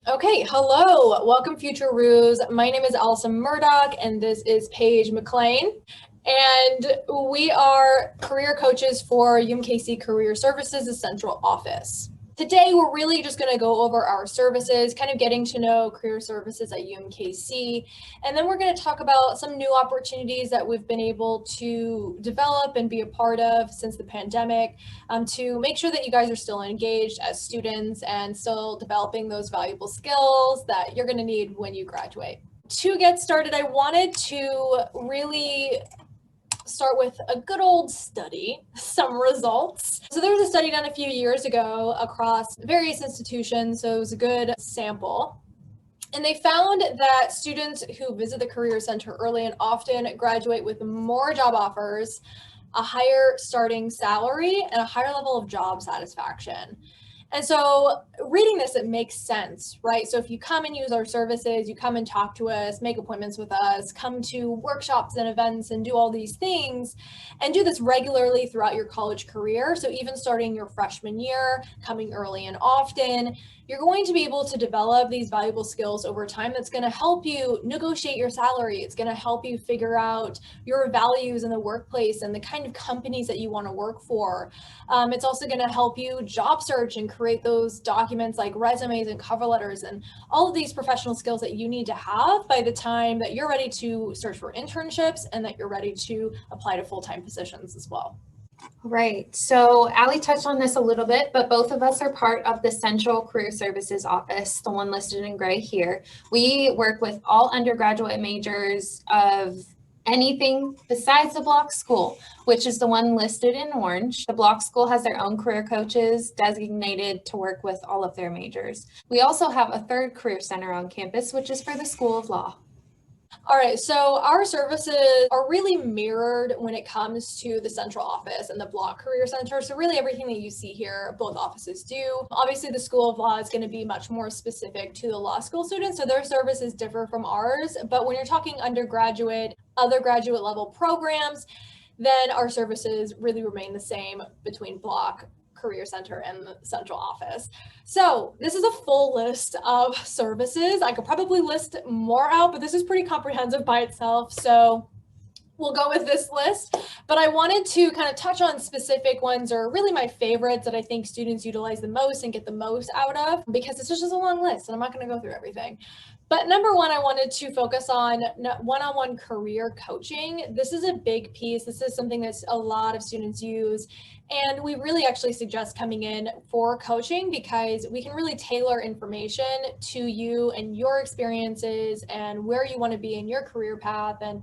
Okay, hello, welcome Future Roos. My name is Allison Murdoch and this is Paige McLean. And we are career coaches for UMKC Career Services, the central office. Today, we're really just going to go over our services, kind of getting to know career services at UMKC. And then we're going to talk about some new opportunities that we've been able to develop and be a part of since the pandemic to make sure that you guys are still engaged as students and still developing those valuable skills that you're going to need when you graduate. To get started, I wanted to really start with a good old study, some results. So there was a study done a few years ago across various institutions, so it was a good sample. And they found that students who visit the Career Center early and often graduate with more job offers, a higher starting salary, and a higher level of job satisfaction. And so reading this, it makes sense, right? So if you come and use our services, you come and talk to us, make appointments with us, come to workshops and events and do all these things and do this regularly throughout your college career. So even starting your freshman year, coming early and often, you're going to be able to develop these valuable skills over time that's going to help you negotiate your salary. It's going to help you figure out your values in the workplace and the kind of companies that you want to work for. It's also going to help you job search and create those documents like resumes and cover letters and all of these professional skills that you need to have by the time that you're ready to search for internships and that you're ready to apply to full-time positions as well. Right. So Allie touched on this a little bit, but both of us are part of the Central Career Services Office, the one listed in gray here. We work with all undergraduate majors of anything besides the block school, which is the one listed in orange. The block school has their own career coaches designated to work with all of their majors. We also have a third career center on campus, which is for the School of Law. All right, so our services are really mirrored when it comes to the central office and the block career center. So really everything that you see here, both offices do. Obviously the School of Law is going to be much more specific to the law school students, so their services differ from ours. But when you're talking undergraduate, other graduate level programs, then our services really remain the same between block, career center, and the central office. So this is a full list of services. I could probably list more out, but this is pretty comprehensive by itself. So we'll go with this list, but I wanted to kind of touch on specific ones or really my favorites that I think students utilize the most and get the most out of, because it's just a long list and I'm not going to go through everything. But number one, I wanted to focus on one-on-one career coaching. This is a big piece. This is something that a lot of students use. And we really actually suggest coming in for coaching because we can really tailor information to you and your experiences and where you want to be in your career path and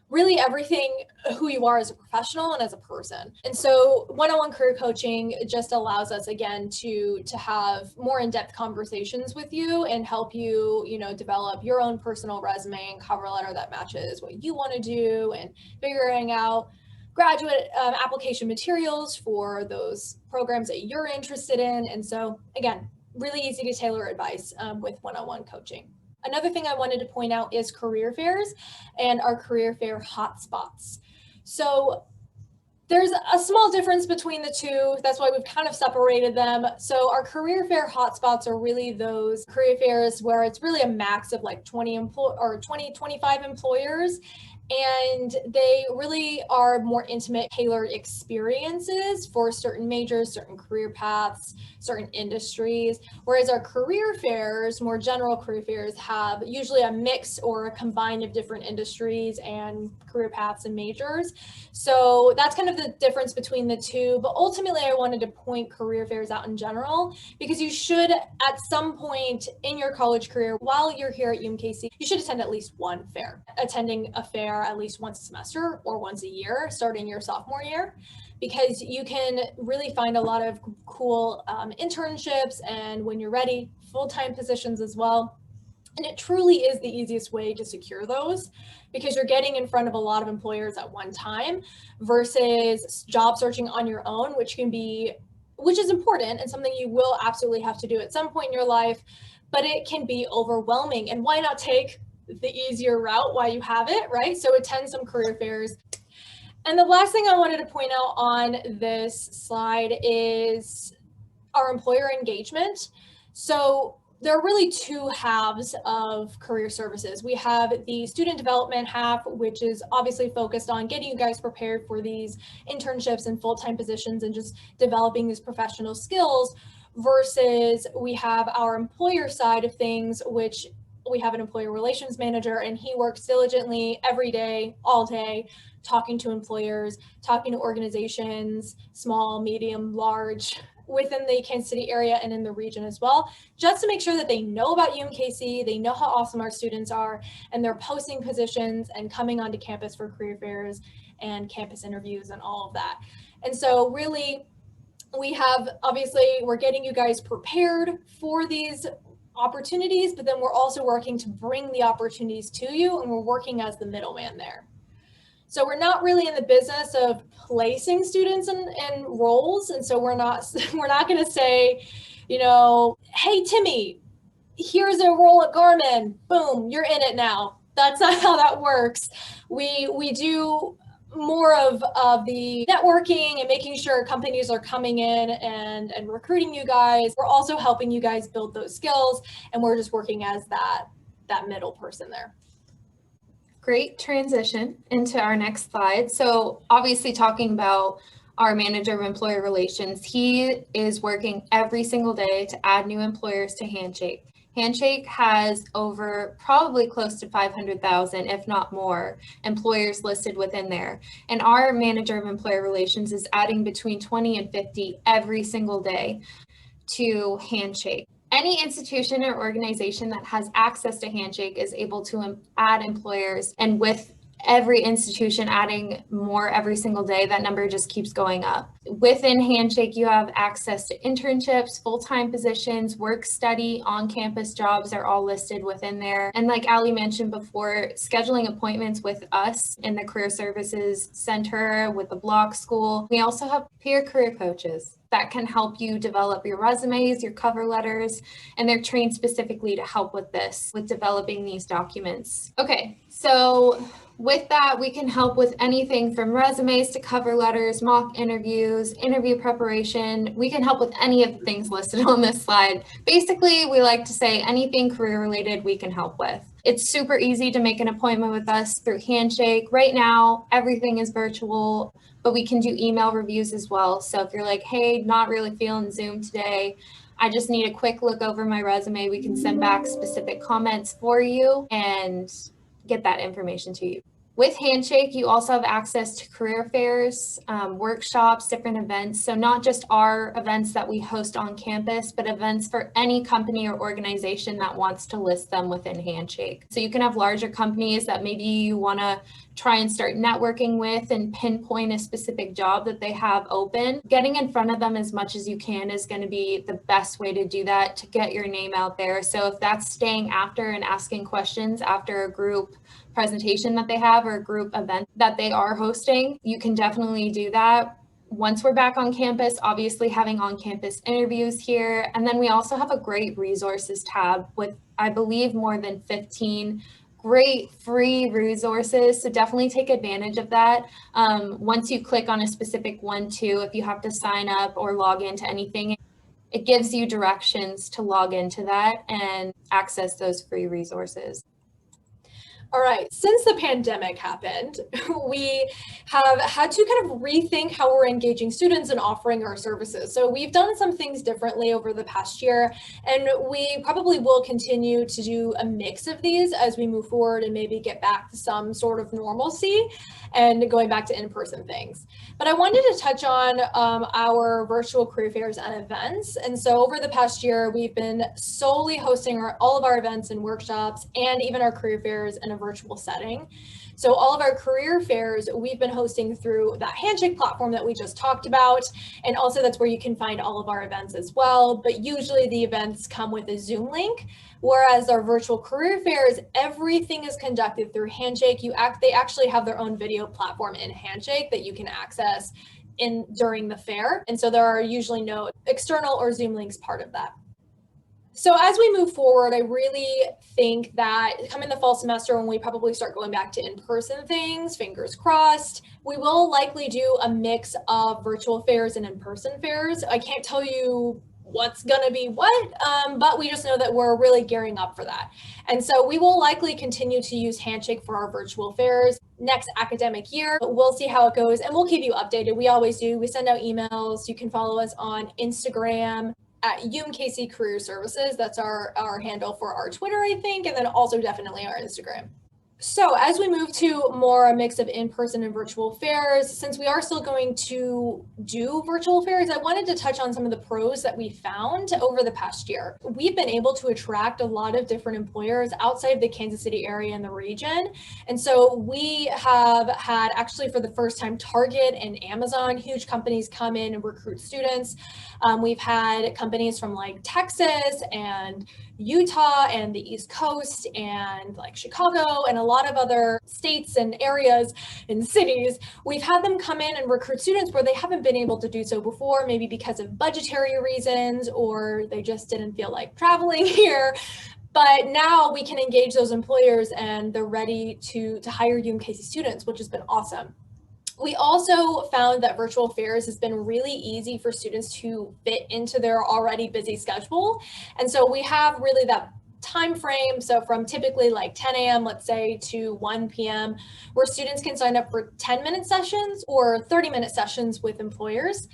really everything who you are as a professional and as a person. And so one-on-one career coaching just allows us again to have more in-depth conversations with you and help you, develop your own personal resume and cover letter that matches what you want to do and figuring out graduate application materials for those programs that you're interested in. And so again, really easy to tailor advice with one-on-one coaching. Another thing I wanted to point out is career fairs and our career fair hotspots. So there's a small difference between the two. That's why we've kind of separated them. So our career fair hotspots are really those career fairs where it's really a max of like 25 employers. And they really are more intimate, tailored experiences for certain majors, certain career paths, certain industries. Whereas our career fairs, more general career fairs, have usually a mix or a combine of different industries and career paths and majors. So that's kind of the difference between the two. But ultimately, I wanted to point career fairs out in general because you should, at some point in your college career, while you're here at UMKC, you should attend at least one fair. Attending a fair at least once a semester or once a year, starting your sophomore year, because you can really find a lot of cool internships and when you're ready, full-time positions as well. And it truly is the easiest way to secure those because you're getting in front of a lot of employers at one time versus job searching on your own, which is important and something you will absolutely have to do at some point in your life, but it can be overwhelming. And why not take the easier route while you have it, right? So attend some career fairs. And the last thing I wanted to point out on this slide is our employer engagement. So there are really two halves of career services. We have the student development half, which is obviously focused on getting you guys prepared for these internships and full-time positions and just developing these professional skills, versus we have our employer side of things, which we have an employer relations manager, and he works diligently every day, all day, talking to employers, talking to organizations, small, medium, large, within the Kansas City area and in the region as well, just to make sure that they know about UMKC, they know how awesome our students are, and they're posting positions and coming onto campus for career fairs and campus interviews and all of that. And so really, we have, obviously, we're getting you guys prepared for these opportunities, but then we're also working to bring the opportunities to you, and we're working as the middleman there. So we're not really in the business of placing students in roles. And so we're not going to say, you know, hey, Timmy, here's a role at Garmin. Boom, you're in it now. That's not how that works. We do more of the networking and making sure companies are coming in and recruiting you guys. We're also helping you guys build those skills, and we're just working as that middle person there. Great transition into our next slide. So obviously talking about our manager of employer relations, he is working every single day to add new employers to Handshake. Handshake has over probably close to 500,000, if not more, employers listed within there. And our manager of employer relations is adding between 20 and 50 every single day to Handshake. Any institution or organization that has access to Handshake is able to add employers, and with every institution adding more every single day, that number just keeps going up. Within Handshake, you have access to internships, full-time positions, work study, on-campus jobs are all listed within there. And like Ali mentioned before, scheduling appointments with us in the Career Services Center, with the block school. We also have peer career coaches that can help you develop your resumes, your cover letters, and they're trained specifically to help with this, with developing these documents. Okay, so with that, we can help with anything from resumes to cover letters, mock interviews, interview preparation. We can help with any of the things listed on this slide. Basically, we like to say anything career related we can help with. It's super easy to make an appointment with us through Handshake. Right now, everything is virtual, but we can do email reviews as well. So if you're like, hey, not really feeling Zoom today, I just need a quick look over my resume, we can send back specific comments for you and get that information to you. With Handshake, you also have access to career fairs, workshops, different events. So not just our events that we host on campus, but events for any company or organization that wants to list them within Handshake. So you can have larger companies that maybe you want to try and start networking with and pinpoint a specific job that they have open. Getting in front of them as much as you can is going to be the best way to do that, to get your name out there. So if that's staying after and asking questions after a group presentation that they have or a group event that they are hosting, you can definitely do that. Once we're back on campus, obviously having on-campus interviews here. And then we also have a great resources tab with, I believe, more than 15 great free resources. So definitely take advantage of that. Once you click on a specific one too, if you have to sign up or log into anything, it gives you directions to log into that and access those free resources. All right, since the pandemic happened, we have had to kind of rethink how we're engaging students and offering our services. So we've done some things differently over the past year, and we probably will continue to do a mix of these as we move forward and maybe get back to some sort of normalcy and going back to in-person things. But I wanted to touch on our virtual career fairs and events. And so over the past year, we've been solely hosting all of our events and workshops and even our career fairs in a virtual setting. So all of our career fairs we've been hosting through that Handshake platform that we just talked about. And also that's where you can find all of our events as well. But usually the events come with a Zoom link, whereas our virtual career fairs, everything is conducted through Handshake. They actually have their own video platform in Handshake that you can access during the fair. And so there are usually no external or Zoom links part of that. So as we move forward, I really think that coming the fall semester, when we probably start going back to in-person things, fingers crossed, we will likely do a mix of virtual fairs and in-person fairs. I can't tell you what's gonna be what, but we just know that we're really gearing up for that. And so we will likely continue to use Handshake for our virtual fairs next academic year. We'll see how it goes and we'll keep you updated. We always do. We send out emails. You can follow us on Instagram at UMKC Career Services. That's our handle for our Twitter, I think, and then also definitely our Instagram. So as we move to more a mix of in-person and virtual fairs, since we are still going to do virtual fairs, I wanted to touch on some of the pros that we found over the past year. We've been able to attract a lot of different employers outside of the Kansas City area and the region. And so we have had, actually for the first time, Target and Amazon, huge companies, come in and recruit students. We've had companies from like Texas and Utah and the East Coast and like Chicago and a lot of other states and areas and cities. We've had them come in and recruit students where they haven't been able to do so before, maybe because of budgetary reasons, or they just didn't feel like traveling here. But now we can engage those employers and they're ready to hire UMKC students, which has been awesome. We also found that virtual fairs has been really easy for students to fit into their already busy schedule. And so we have really that time frame. So from typically like 10 a.m., let's say, to 1 p.m., where students can sign up for 10-minute sessions or 30-minute sessions with employers.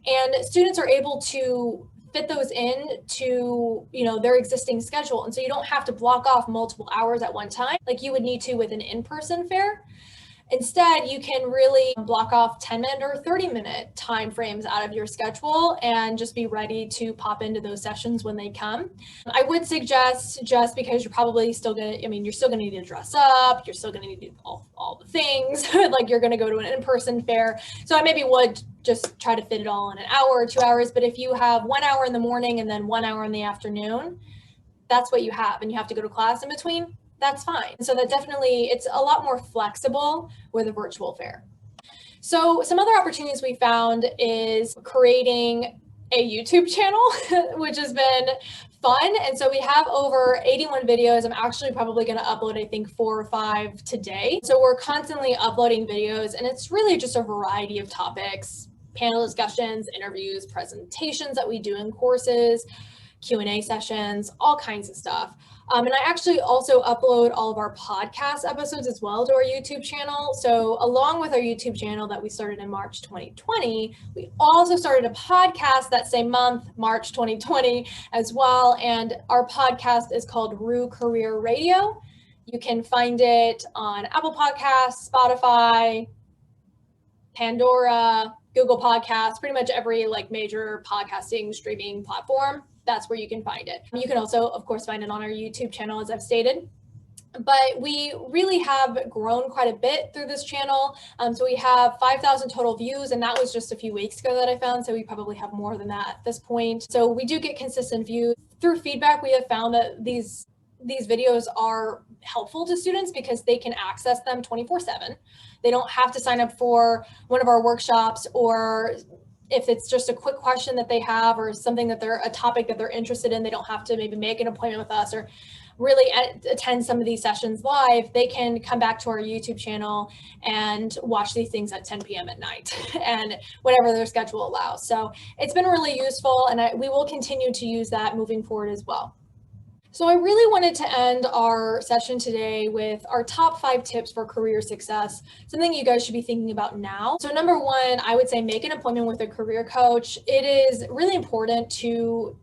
And students are able to fit those in to, their existing schedule. And so you don't have to block off multiple hours at one time like you would need to with an in-person fair. Instead, you can really block off 10-minute or 30-minute time frames out of your schedule and just be ready to pop into those sessions when they come. I would suggest, just because you're probably still you're still gonna need to dress up, you're still gonna need to do all the things, like you're gonna go to an in-person fair. So I maybe would just try to fit it all in an hour or 2 hours, but if you have 1 hour in the morning and then 1 hour in the afternoon, that's what you have, and you have to go to class in between, that's fine. So that definitely, it's a lot more flexible with a virtual fair. So some other opportunities we found is creating a YouTube channel, which has been fun. And so we have over 81 videos. I'm actually probably going to upload, I think, 4 or 5 today. So we're constantly uploading videos, and it's really just a variety of topics, panel discussions, interviews, presentations that we do in courses, Q&A sessions, all kinds of stuff. And I actually also upload all of our podcast episodes as well to our YouTube channel. So along with our YouTube channel that we started in March 2020, we also started a podcast that same month, March 2020 as well. And our podcast is called Roo Career Radio. You can find it on Apple Podcasts, Spotify, Pandora, Google Podcasts, pretty much every major podcasting streaming platform. That's where you can find it. You can also, of course, find it on our YouTube channel, as I've stated. But we really have grown quite a bit through this channel. So we have 5,000 total views, and that was just a few weeks ago that I found. So we probably have more than that at this point. So we do get consistent views. Through feedback, we have found that these videos are helpful to students because they can access them 24/7. They don't have to sign up for one of our workshops, or if it's just a quick question that they have or something that a topic that they're interested in, they don't have to maybe make an appointment with us or really attend some of these sessions live. They can come back to our YouTube channel and watch these things at 10 p.m. at night and whatever their schedule allows. So it's been really useful, and we will continue to use that moving forward as well. So I really wanted to end our session today with our top 5 tips for career success, something you guys should be thinking about now. So number 1, I would say make an appointment with a career coach. It is really important to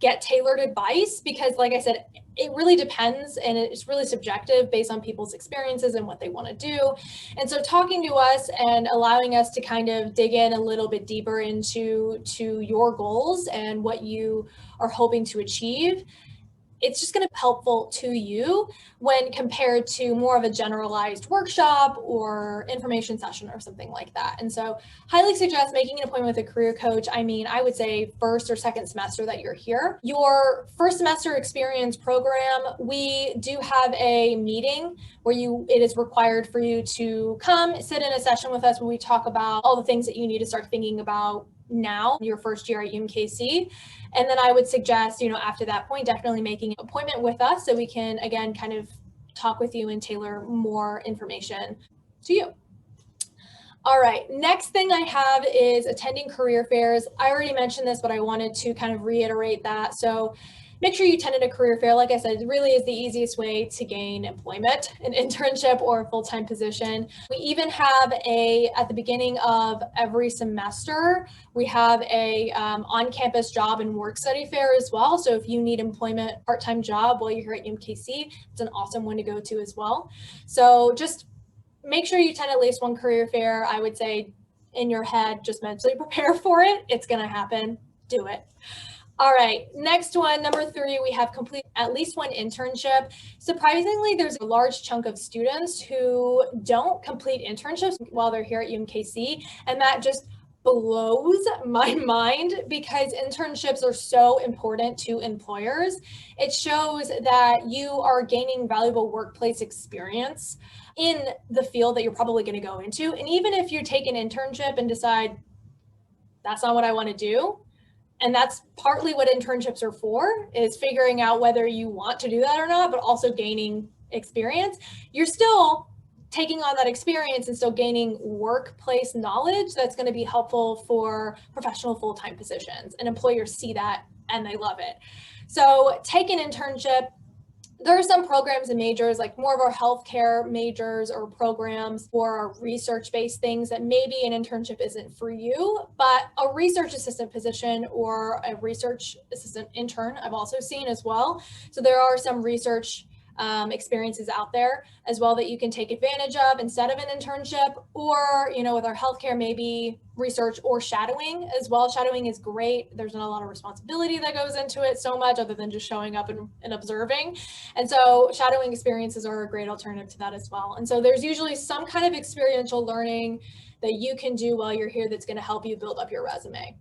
get tailored advice because, like I said, it really depends and it's really subjective based on people's experiences and what they want to do. And so talking to us and allowing us to kind of dig in a little bit deeper into your goals and what you are hoping to achieve, it's just going to be helpful to you when compared to more of a generalized workshop or information session or something like that. And so highly suggest making an appointment with a career coach. I would say first or second semester that you're here. Your first semester experience program, we do have a meeting where it is required for you to come sit in a session with us where we talk about all the things that you need to start thinking about now, your first year at UMKC. And then I would suggest, after that point, definitely making an appointment with us so we can, again, kind of talk with you and tailor more information to you. All right, next thing I have is attending career fairs. I already mentioned this, but I wanted to kind of reiterate that. So make sure you attend a career fair. Like I said, it really is the easiest way to gain employment, an internship or a full-time position. We even have at the beginning of every semester, we have a on-campus job and work study fair as well. So if you need employment, part-time job while you're here at UMKC, it's an awesome one to go to as well. So just make sure you attend at least one career fair. I would say in your head, just mentally prepare for it. It's going to happen. Do it. All right, next one, number 3, we have complete at least one internship. Surprisingly, there's a large chunk of students who don't complete internships while they're here at UMKC, and that just blows my mind because internships are so important to employers. It shows that you are gaining valuable workplace experience in the field that you're probably going to go into. And even if you take an internship and decide that's not what I want to do, and that's partly what internships are for, is figuring out whether you want to do that or not, but also gaining experience, you're still taking on that experience and still gaining workplace knowledge that's going to be helpful for professional full-time positions. And employers see that and they love it. So take an internship. There are some programs and majors, like more of our healthcare majors or programs or research-based things that maybe an internship isn't for you, but a research assistant position or a research assistant intern I've also seen as well. So there are some research experiences out there as well that you can take advantage of instead of an internship, or, you know, with our healthcare, maybe research or shadowing as well. Shadowing is great. There's not a lot of responsibility that goes into it so much other than just showing up and observing. And so shadowing experiences are a great alternative to that as well. And so there's usually some kind of experiential learning that you can do while you're here that's going to help you build up your resume.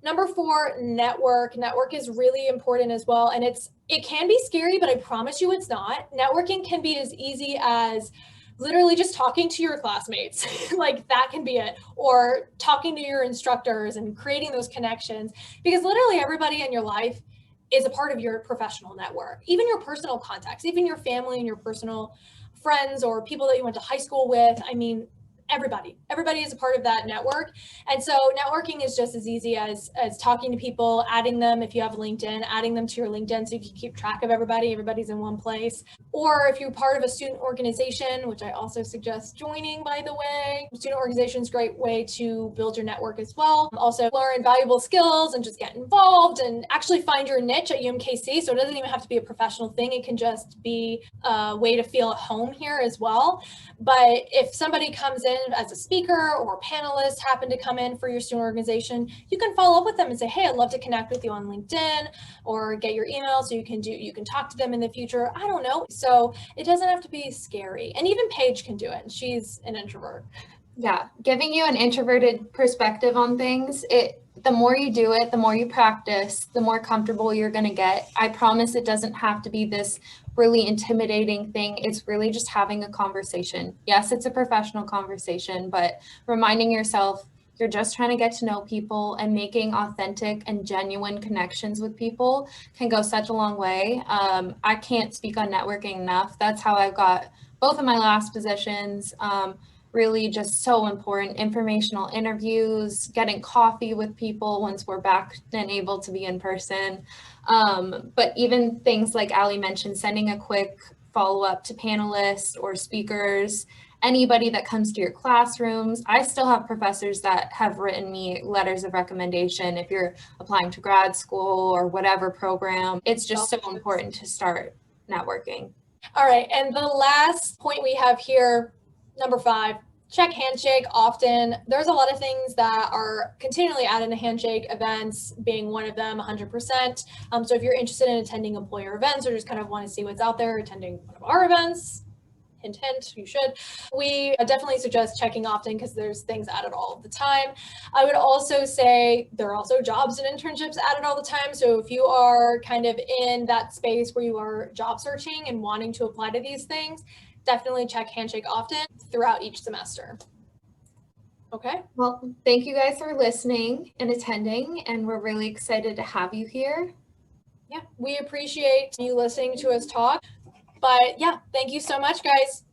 Number 4, network. Network is really important as well. And it can be scary, but I promise you it's not. Networking can be as easy as literally just talking to your classmates. Like that can be it. Or talking to your instructors and creating those connections, because literally everybody in your life is a part of your professional network, even your personal contacts, even your family and your personal friends or people that you went to high school with. I mean, everybody is a part of that network. And so networking is just as easy as talking to people, adding them, if you have LinkedIn, adding them to your LinkedIn so you can keep track of everybody's in one place. Or if you're part of a student organization, which I also suggest joining, by the way. Student organization is a great way to build your network as well. Also learn valuable skills and just get involved and actually find your niche at UMKC. So it doesn't even have to be a professional thing. It can just be a way to feel at home here as well. But if somebody comes in as a speaker or a panelist happen to come in for your student organization, you can follow up with them and say, hey, I'd love to connect with you on LinkedIn, or get your email so you can talk to them in the future. I don't know. So it doesn't have to be scary. And even Paige can do it. She's an introvert. Yeah, giving you an introverted perspective on things, the more you do it, the more you practice, the more comfortable you're going to get. I promise it doesn't have to be this really intimidating thing. It's really just having a conversation. Yes, it's a professional conversation, but reminding yourself you're just trying to get to know people, and making authentic and genuine connections with people can go such a long way. I can't speak on networking enough. That's how I got both of my last positions. Really just so important. Informational interviews, getting coffee with people once we're back and able to be in person. But even things like Ali mentioned, sending a quick follow-up to panelists or speakers, anybody that comes to your classrooms. I still have professors that have written me letters of recommendation if you're applying to grad school or whatever program. It's just so important to start networking. All right, and the last point we have here, number 5, check Handshake often. There's a lot of things that are continually added to Handshake, events being one of them, 100%. So if you're interested in attending employer events or just kind of want to see what's out there, attending one of our events, hint, hint, you should. We definitely suggest checking often because there's things added all the time. I would also say there are also jobs and internships added all the time. So if you are kind of in that space where you are job searching and wanting to apply to these things, definitely check Handshake often throughout each semester. Okay. Well, thank you guys for listening and attending, and we're really excited to have you here. Yeah, we appreciate you listening to us talk. But yeah, thank you so much, guys.